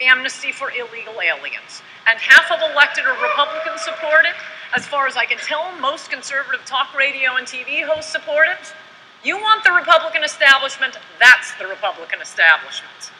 amnesty for illegal aliens. And half of elected or Republicans support it. As far as I can tell, most conservative talk radio and TV hosts support it. You want the Republican establishment, that's the Republican establishment.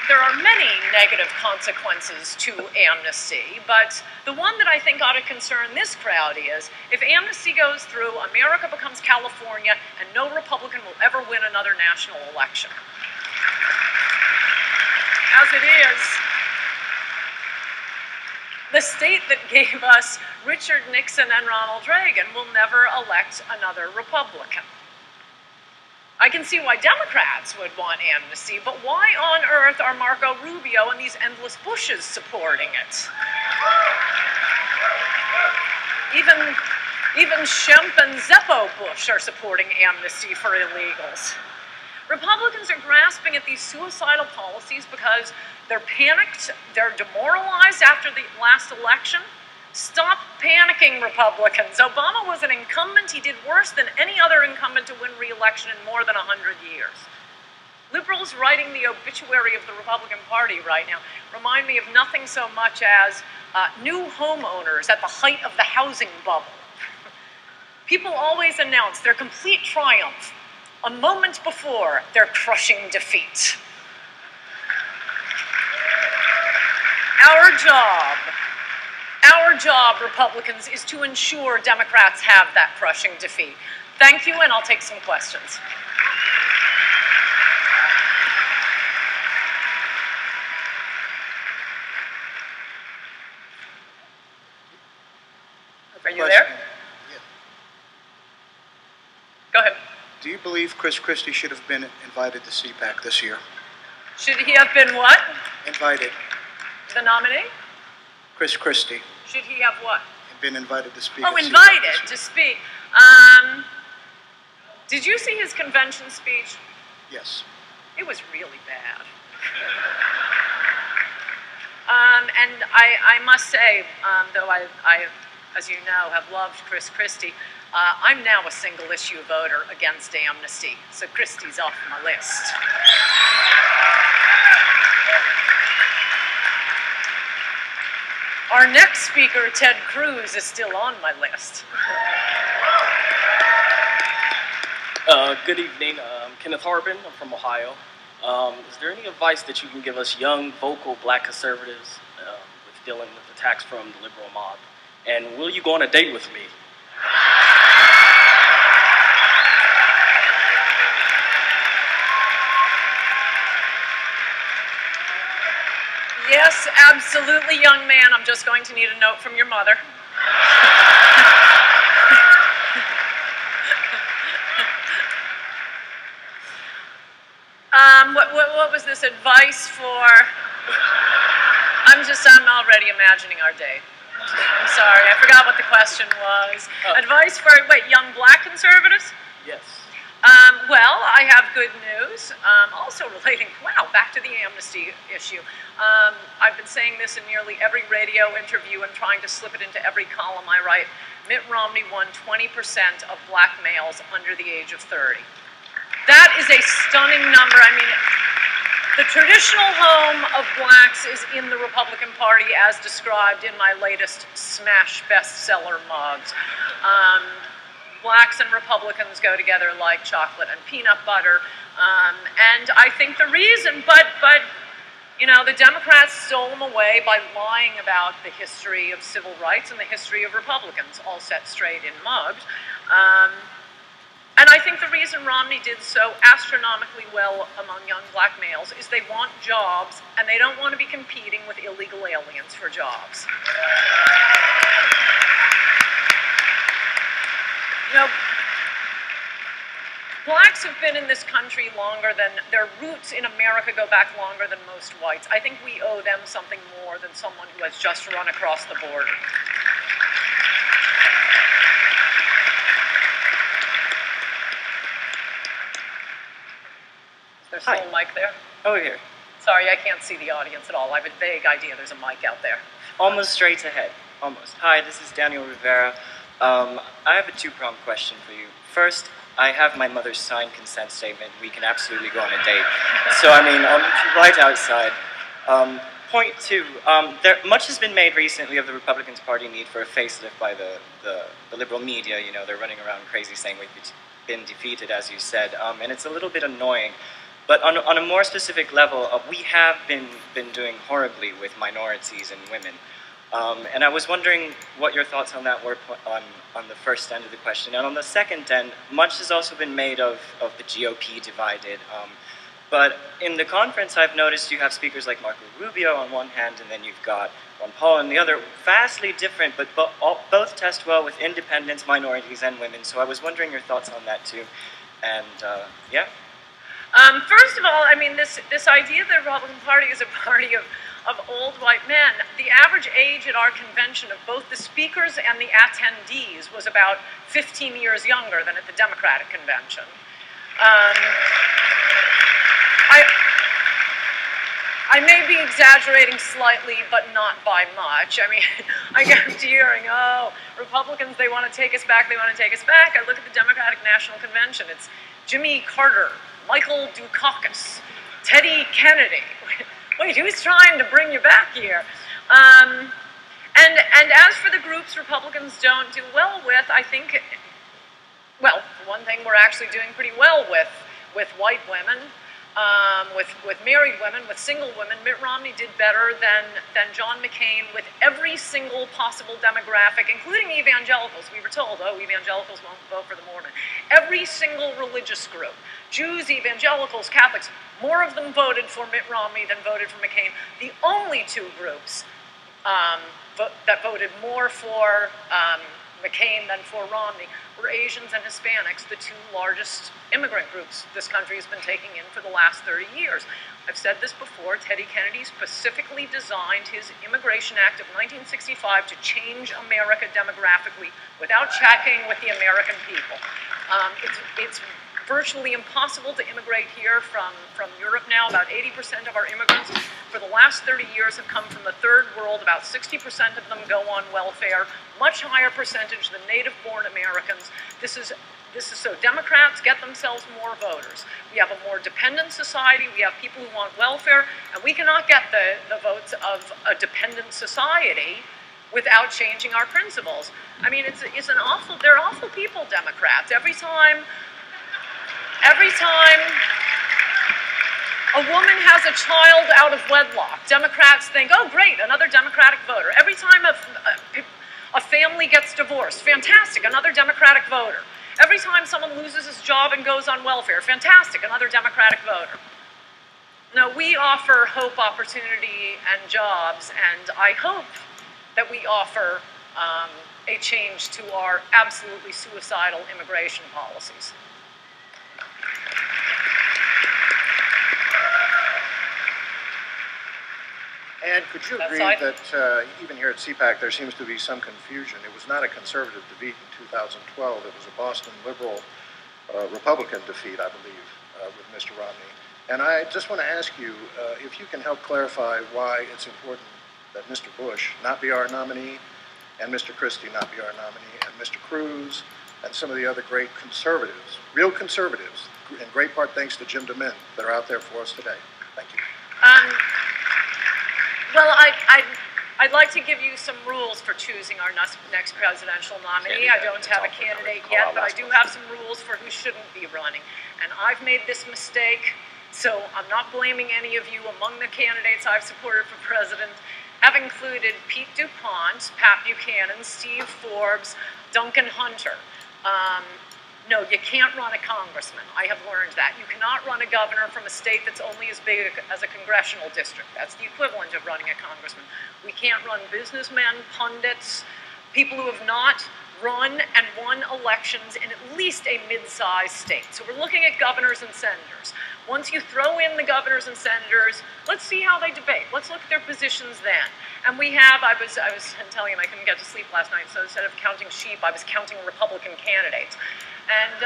There are many negative consequences to amnesty, but the one that I think ought to concern this crowd is, if amnesty goes through, America becomes California, and no Republican will ever win another national election. As it is, the state that gave us Richard Nixon and Ronald Reagan will never elect another Republican. I can see why Democrats would want amnesty, but why on earth are Marco Rubio and these endless Bushes supporting it? Even Schempp and Zeppo Bush are supporting amnesty for illegals. Republicans are grasping at these suicidal policies because they're panicked, they're demoralized after the last election. Stop panicking, Republicans. Obama was an incumbent. He did worse than any other incumbent to win re-election in more than 100 years. Liberals writing the obituary of the Republican Party right now remind me of nothing so much as new homeowners at the height of the housing bubble. People always announce their complete triumph a moment before their crushing defeat. Our job, Republicans, is to ensure Democrats have that crushing defeat. Thank you, and I'll take some questions. Are you there? Yeah. Go ahead. Do you believe Chris Christie should have been invited to CPAC this year? Should he have been what? Invited. The nominee? Chris Christie. Should he have what? Been invited to speak. Oh, at invited CPAC to speak. Did you see his convention speech? Yes. It was really bad. And I must say, though I, as you know, have loved Chris Christie, I'm now a single-issue voter against amnesty, so Christie's off my list. Our next speaker, Ted Cruz, is still on my list. Good evening. I'm Kenneth Harbin. I'm from Ohio. Is there any advice that you can give us young, vocal black conservatives with dealing with attacks from the liberal mob? And will you go on a date with me? Yes, absolutely, young man. I'm just going to need a note from your mother. What was this advice for? I'm already imagining our date. I'm sorry, I forgot what the question was. Oh. Advice for, wait, young black conservatives? Yes. Well, I have good news. Also relating, wow, back to the amnesty issue. I've been saying this in nearly every radio interview and trying to slip it into every column I write. Mitt Romney won 20% of black males under the age of 30. That is a stunning number. I mean, the traditional home of blacks is in the Republican Party as described in my latest smash bestseller mugs. Blacks and Republicans go together like chocolate and peanut butter. And I think the reason, but you know, the Democrats stole them away by lying about the history of civil rights and the history of Republicans, all set straight in mugs. And I think the reason Romney did so astronomically well among young black males is they want jobs, and they don't want to be competing with illegal aliens for jobs. You know, blacks have been in this country longer than, their roots in America go back longer than most whites. I think we owe them something more than someone who has just run across the border. There's still a mic there? Over here. Sorry, I can't see the audience at all. I have a vague idea there's a mic out there. Almost straight ahead. Almost. Hi, this is Daniel Rivera. I have a two-pronged question for you. First, I have my mother's signed consent statement. We can absolutely go on a date. So, I mean, right outside. Point two, much has been made recently of the Republican Party need for a facelift by the liberal media. You know, they're running around crazy saying we've been defeated, as you said, and it's a little bit annoying. But on a more specific level, we have been doing horribly with minorities and women. And I was wondering what your thoughts on that were on the first end of the question. And on the second end, much has also been made of the GOP divided. But in the conference, I've noticed you have speakers like Marco Rubio on one hand, and then you've got Ron Paul on the other. Vastly different, but both test well with independents, minorities, and women. So I was wondering your thoughts on that too. And yeah. First of all, I mean, this idea that the Republican Party is a party of old white men. The average age at our convention of both the speakers and the attendees was about 15 years younger than at the Democratic convention. I may be exaggerating slightly, but not by much. I mean, I kept hearing, oh, Republicans, they want to take us back, they want to take us back. I look at the Democratic National Convention. It's Jimmy Carter, Michael Dukakis, Teddy Kennedy. Wait, who's trying to bring you back here? And as for the groups Republicans don't do well with, I think, well, for one thing, we're actually doing pretty well with white women, with married women, with single women. Mitt Romney did better than John McCain with every single possible demographic, including evangelicals. We were told, oh, evangelicals won't vote for the Mormon. Every single religious group, Jews, evangelicals, Catholics, more of them voted for Mitt Romney than voted for McCain. The only two groups that voted more for McCain than for Romney were Asians and Hispanics, the two largest immigrant groups this country has been taking in for the last 30 years. I've said this before, Teddy Kennedy specifically designed his Immigration Act of 1965 to change America demographically without checking with the American people. It's virtually impossible to immigrate here from Europe now. About 80% of our immigrants for the last 30 years have come from the third world. About 60% of them go on welfare, much higher percentage than native-born Americans. This is so Democrats get themselves more voters. We have a more dependent society. We have people who want welfare, and we cannot get the votes of a dependent society without changing our principles. I mean, they're awful people, Democrats. Every time a woman has a child out of wedlock, Democrats think, oh, great, another Democratic voter. Every time a family gets divorced, fantastic, another Democratic voter. Every time someone loses his job and goes on welfare, fantastic, another Democratic voter. No, we offer hope, opportunity, and jobs, and I hope that we offer a change to our absolutely suicidal immigration policies. And could you agree that even here at CPAC there seems to be some confusion? It was not a conservative defeat in 2012. It was a Boston liberal Republican defeat, I believe, with Mr. Romney. And I just want to ask you if you can help clarify why it's important that Mr. Bush not be our nominee, and Mr. Christie not be our nominee, and Mr. Cruz and some of the other great conservatives, real conservatives, in great part thanks to Jim DeMint, that are out there for us today. Thank you. Well, I'd like to give you some rules for choosing our next presidential nominee. I don't have a candidate yet, but I do have some rules for who shouldn't be running. And I've made this mistake, so I'm not blaming any of you. Among the candidates I've supported for president have included Pete DuPont, Pat Buchanan, Steve Forbes, Duncan Hunter. No, you can't run a congressman. I have learned that. You cannot run a governor from a state that's only as big as a congressional district. That's the equivalent of running a congressman. We can't run businessmen, pundits, people who have not run and won elections in at least a mid-sized state. So we're looking at governors and senators. Once you throw in the governors and senators, let's see how they debate. Let's look at their positions then. And we have, I was telling him I couldn't get to sleep last night, so instead of counting sheep, I was counting Republican candidates. And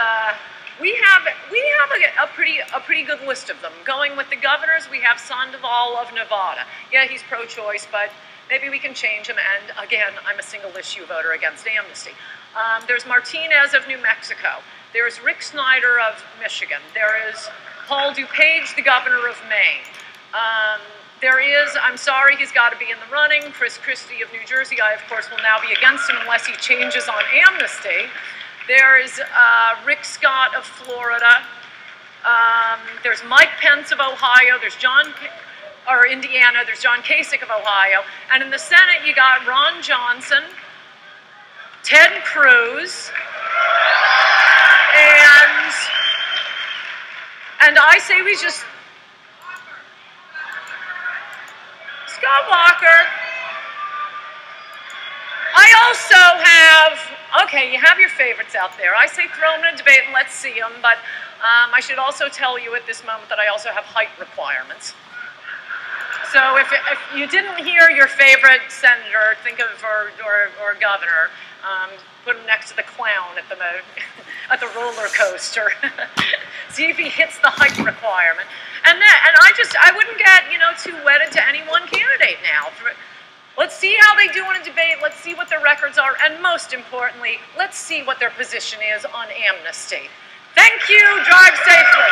we have a pretty good list of them. Going with the governors, we have Sandoval of Nevada. Yeah, he's pro-choice, but maybe we can change him. And again, I'm a single-issue voter against amnesty. There's Martinez of New Mexico. There is Rick Snyder of Michigan. There is Paul DuPage, the governor of Maine. There is, I'm sorry, he's got to be in the running, Chris Christie of New Jersey. I, of course, will now be against him unless he changes on amnesty. There is Rick Scott of Florida. There's Mike Pence of Ohio. There's Indiana. There's John Kasich of Ohio. And in the Senate, you got Ron Johnson, Ted Cruz, and I say we just... Scott Walker. I also have, okay, you have your favorites out there. I say throw them in a debate and let's see them, but I should also tell you at this moment that I also have height requirements. So if you didn't hear your favorite senator, think of, or governor, put him next to the clown at the roller coaster. See if he hits the height requirement. And I wouldn't get, too wedded to any one candidate now. Let's see how they do in a debate. Let's see what their records are. And most importantly, let's see what their position is on amnesty. Thank you. Drive safely.